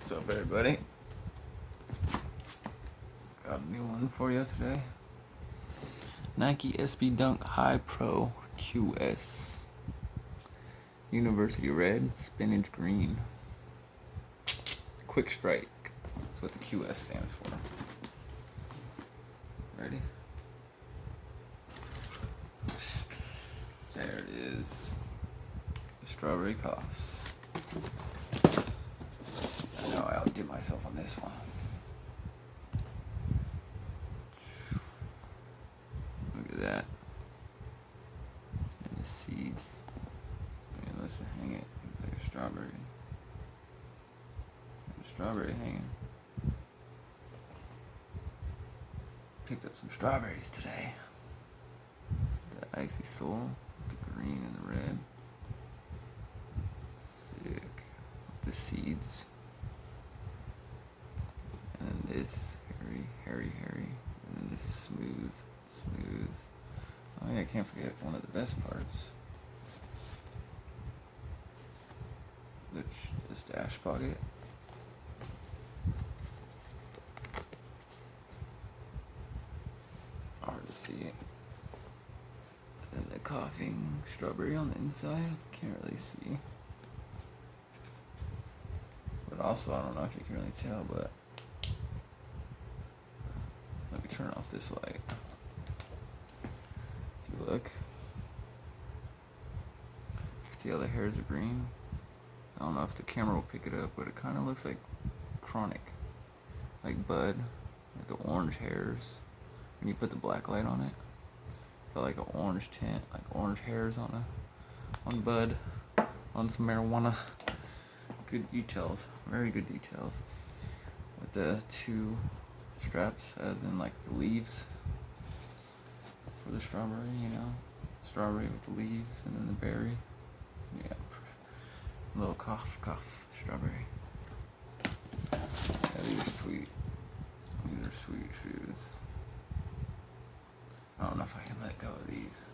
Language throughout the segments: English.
What's up, everybody? Got a new one for you today. Nike SB Dunk High Pro QS. University red, spinach green. Quick strike. That's what the QS stands for. Ready? There it is. The strawberry coughs. I know I outdid myself on this one. Look at that. And the seeds. I mean, let's hang it. It's like a strawberry. It's got a strawberry hanging. Picked up some strawberries today. The icy soul with the green and the red. Sick. With the seeds. And then this hairy. And then this is smooth. Oh yeah, I can't forget one of the best parts. The stash pocket. Hard to see it. Then the coughing strawberry on the inside. Can't really see. But also, I don't know if you can really tell, but let me turn off this light. If you look, see how the hairs are green? So I don't know if the camera will pick it up, but it kind of looks like chronic, like bud, like the orange hairs. When you put the black light on it, so like an orange tint, like orange hairs on bud, on some marijuana. Good details, very good details. With the two straps, as in like the leaves for the strawberry, you know, strawberry with the leaves, and then the berry. Yeah, little cough, strawberry. Yeah, these are sweet. These are sweet shoes. I don't know if I can let go of these.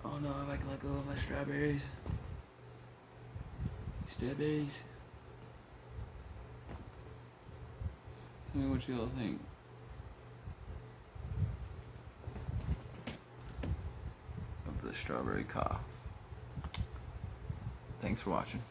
Oh no, if I can let go of my strawberries. Strawberries. Tell me what y'all think. Of the strawberry cough. Thanks for watching.